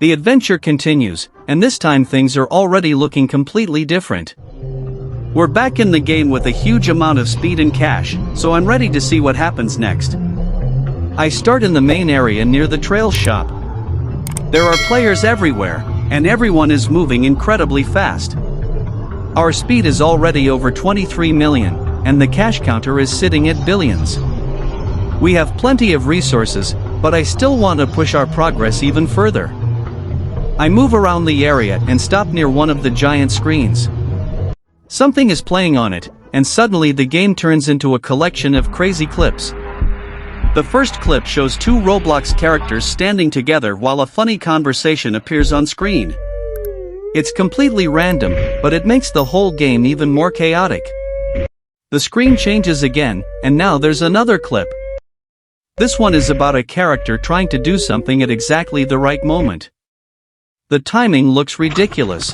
The adventure continues, and this time things are already looking completely different. We're back in the game with a huge amount of speed and cash, so I'm ready to see what happens next. I start in the main area near the trail shop. There are players everywhere, and everyone is moving incredibly fast. Our speed is already over 23 million, and the cash counter is sitting at billions. We have plenty of resources, but I still want to push our progress even further. I move around the area and stop near one of the giant screens. Something is playing on it, and suddenly the game turns into a collection of crazy clips. The first clip shows two Roblox characters standing together while a funny conversation appears on screen. It's completely random, but it makes the whole game even more chaotic. The screen changes again, and now there's another clip. This one is about a character trying to do something at exactly the right moment. The timing looks ridiculous.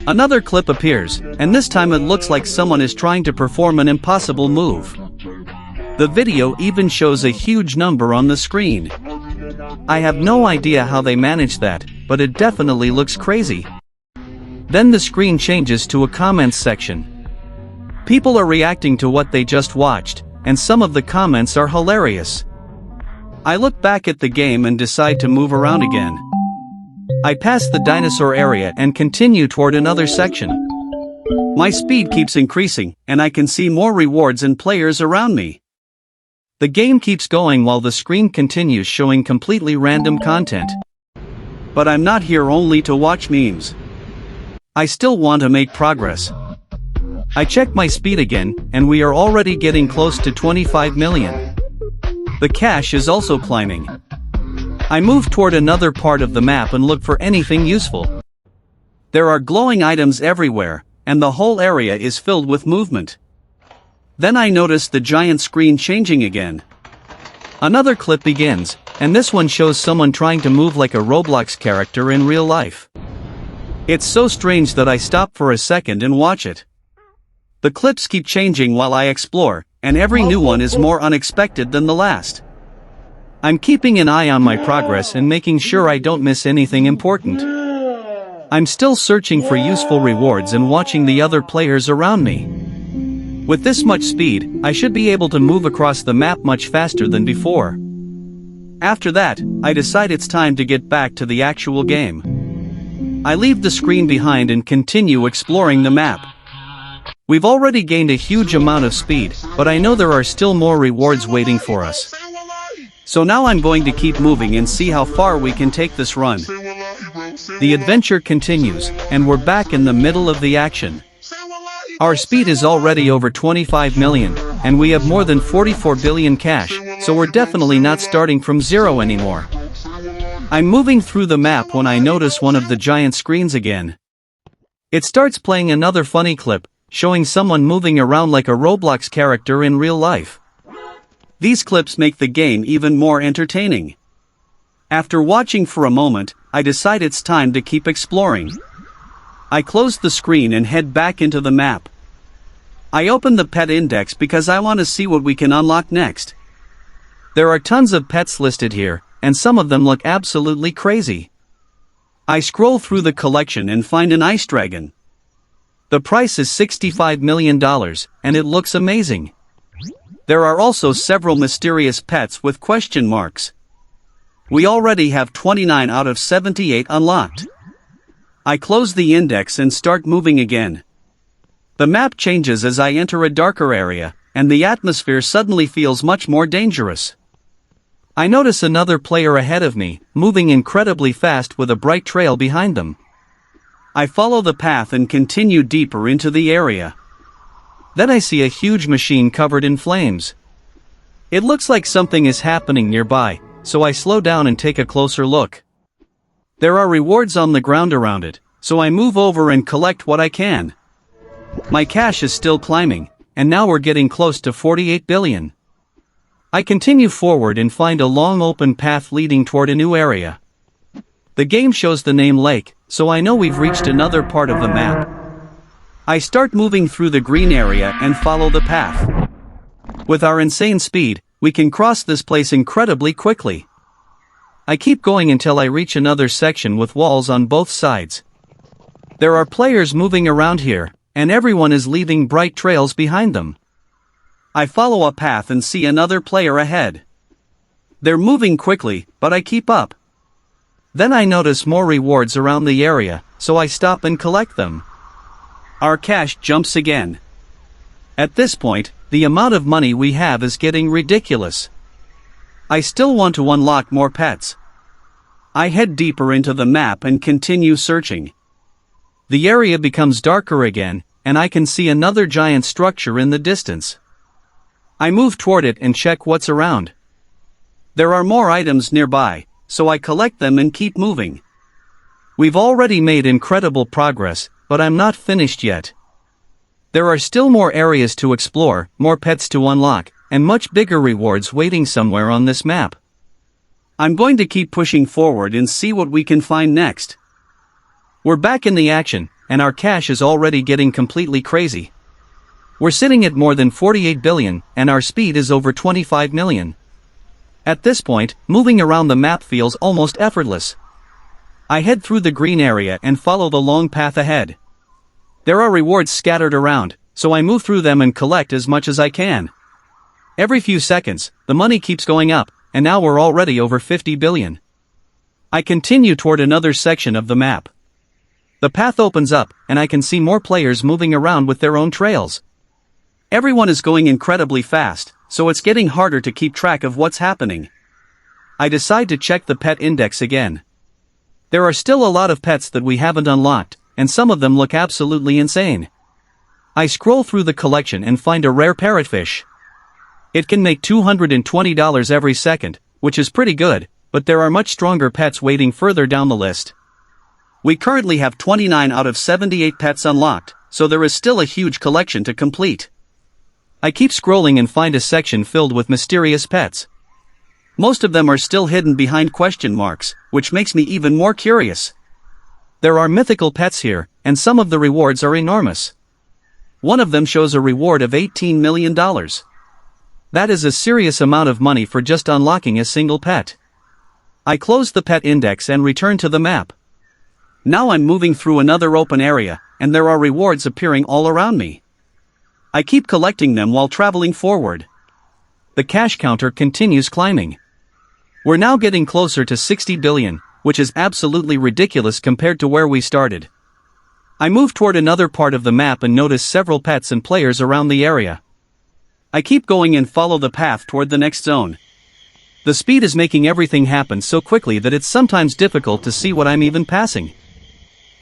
Another clip appears, and this time it looks like someone is trying to perform an impossible move. The video even shows a huge number on the screen. I have no idea how they managed that, but it definitely looks crazy. Then the screen changes to a comments section. People are reacting to what they just watched, and some of the comments are hilarious. I look back at the game and decide to move around again. I pass the dinosaur area and continue toward another section. My speed keeps increasing, and I can see more rewards and players around me. The game keeps going while the screen continues showing completely random content. But I'm not here only to watch memes. I still want to make progress. I check my speed again, and we are already getting close to 25 million. The cash is also climbing. I move toward another part of the map and look for anything useful. There are glowing items everywhere, and the whole area is filled with movement. Then I notice the giant screen changing again. Another clip begins, and this one shows someone trying to move like a Roblox character in real life. It's so strange that I stop for a second and watch it. The clips keep changing while I explore, and every new one is more unexpected than the last. I'm keeping an eye on my progress and making sure I don't miss anything important. I'm still searching for useful rewards and watching the other players around me. With this much speed, I should be able to move across the map much faster than before. After that, I decide it's time to get back to the actual game. I leave the screen behind and continue exploring the map. We've already gained a huge amount of speed, but I know there are still more rewards waiting for us. So now I'm going to keep moving and see how far we can take this run. The adventure continues, and we're back in the middle of the action. Our speed is already over 25 million, and we have more than 44 billion cash, so we're definitely not starting from zero anymore. I'm moving through the map when I notice one of the giant screens again. It starts playing another funny clip, showing someone moving around like a Roblox character in real life. These clips make the game even more entertaining. After watching for a moment, I decide it's time to keep exploring. I close the screen and head back into the map. I open the pet index because I want to see what we can unlock next. There are tons of pets listed here, and some of them look absolutely crazy. I scroll through the collection and find an ice dragon. The price is $65 million, and it looks amazing. There are also several mysterious pets with question marks. We already have 29 out of 78 unlocked. I close the index and start moving again. The map changes as I enter a darker area, and the atmosphere suddenly feels much more dangerous. I notice another player ahead of me, moving incredibly fast with a bright trail behind them. I follow the path and continue deeper into the area. Then I see a huge machine covered in flames. It looks like something is happening nearby, so I slow down and take a closer look. There are rewards on the ground around it, so I move over and collect what I can. My cash is still climbing, and now we're getting close to 48 billion. I continue forward and find a long open path leading toward a new area. The game shows the name Lake, so I know we've reached another part of the map. I start moving through the green area and follow the path. With our insane speed, we can cross this place incredibly quickly. I keep going until I reach another section with walls on both sides. There are players moving around here, and everyone is leaving bright trails behind them. I follow a path and see another player ahead. They're moving quickly, but I keep up. Then I notice more rewards around the area, so I stop and collect them. Our cash jumps again. At this point, the amount of money we have is getting ridiculous. I still want to unlock more pets. I head deeper into the map and continue searching. The area becomes darker again, and I can see another giant structure in the distance. I move toward it and check what's around. There are more items nearby, so I collect them and keep moving. We've already made incredible progress, but I'm not finished yet. There are still more areas to explore, more pets to unlock, and much bigger rewards waiting somewhere on this map. I'm going to keep pushing forward and see what we can find next. We're back in the action, and our cash is already getting completely crazy. We're sitting at more than 48 billion, and our speed is over 25 million. At this point, moving around the map feels almost effortless. I head through the green area and follow the long path ahead. There are rewards scattered around, so I move through them and collect as much as I can. Every few seconds, the money keeps going up, and now we're already over 50 billion. I continue toward another section of the map. The path opens up, and I can see more players moving around with their own trails. Everyone is going incredibly fast, so it's getting harder to keep track of what's happening. I decide to check the pet index again. There are still a lot of pets that we haven't unlocked, and some of them look absolutely insane. I scroll through the collection and find a rare parrotfish. It can make $220 every second, which is pretty good, but there are much stronger pets waiting further down the list. We currently have 29 out of 78 pets unlocked, so there is still a huge collection to complete. I keep scrolling and find a section filled with mysterious pets. Most of them are still hidden behind question marks, which makes me even more curious. There are mythical pets here, and some of the rewards are enormous. One of them shows a reward of $18 million. That is a serious amount of money for just unlocking a single pet. I close the pet index and return to the map. Now I'm moving through another open area, and there are rewards appearing all around me. I keep collecting them while traveling forward. The cash counter continues climbing. We're now getting closer to 60 billion, which is absolutely ridiculous compared to where we started. I move toward another part of the map and notice several pets and players around the area. I keep going and follow the path toward the next zone. The speed is making everything happen so quickly that it's sometimes difficult to see what I'm even passing.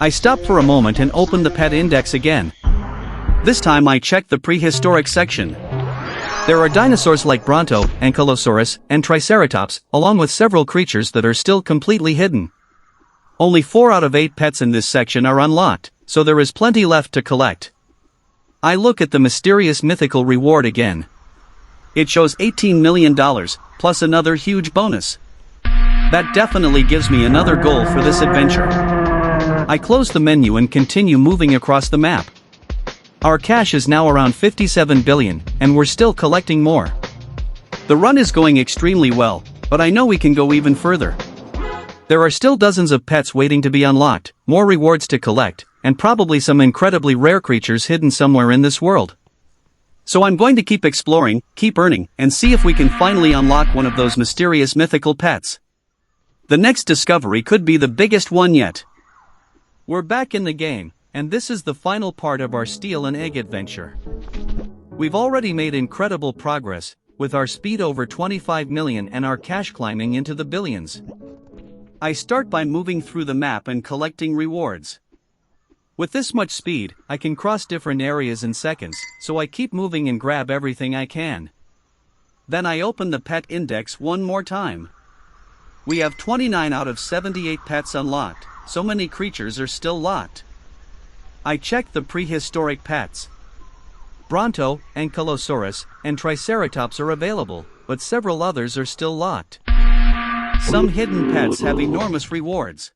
I stop for a moment and open the pet index again. This time I check the prehistoric section. There are dinosaurs like Bronto, Ankylosaurus, and Triceratops, along with several creatures that are still completely hidden. Only 4 out of 8 pets in this section are unlocked, so there is plenty left to collect. I look at the mysterious mythical reward again. It shows $18 million, plus another huge bonus. That definitely gives me another goal for this adventure. I close the menu and continue moving across the map. Our cash is now around 57 billion, and we're still collecting more. The run is going extremely well, but I know we can go even further. There are still dozens of pets waiting to be unlocked, more rewards to collect, and probably some incredibly rare creatures hidden somewhere in this world. So I'm going to keep exploring, keep earning, and see if we can finally unlock one of those mysterious mythical pets. The next discovery could be the biggest one yet. We're back in the game, and this is the final part of our steal and egg adventure. We've already made incredible progress, with our speed over 25 million and our cash climbing into the billions. I start by moving through the map and collecting rewards. With this much speed, I can cross different areas in seconds, so I keep moving and grab everything I can. Then I open the pet index one more time. We have 29 out of 78 pets unlocked, so many creatures are still locked. I check the prehistoric pets. Bronto, Ankylosaurus, and Triceratops are available, but several others are still locked. Some hidden pets have enormous rewards.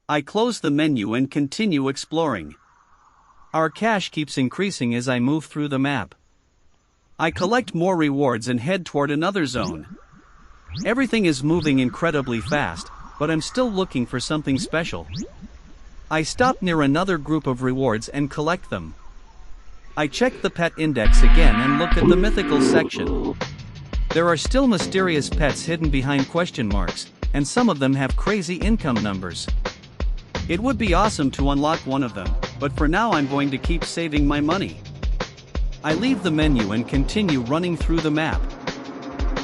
I close the menu and continue exploring. Our cash keeps increasing as I move through the map. I collect more rewards and head toward another zone. Everything is moving incredibly fast, but I'm still looking for something special. I stop near another group of rewards and collect them. I check the pet index again and look at the mythical section. There are still mysterious pets hidden behind question marks, and some of them have crazy income numbers. It would be awesome to unlock one of them, but for now I'm going to keep saving my money. I leave the menu and continue running through the map.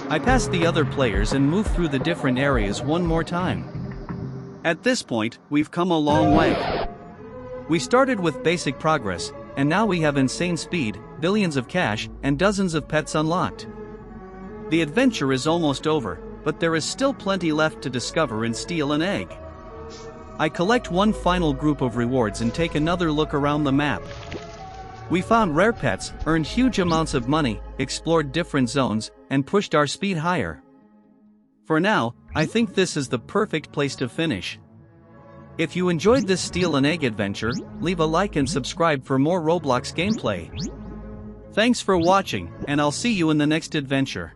I pass the other players and move through the different areas one more time. At this point, we've come a long way. We started with basic progress, and now we have insane speed, billions of cash, and dozens of pets unlocked. The adventure is almost over, but there is still plenty left to discover and steal an egg. I collect one final group of rewards and take another look around the map. We found rare pets, earned huge amounts of money, explored different zones, and pushed our speed higher. For now, I think this is the perfect place to finish. If you enjoyed this steal an egg adventure, leave a like and subscribe for more Roblox gameplay. Thanks for watching, and I'll see you in the next adventure.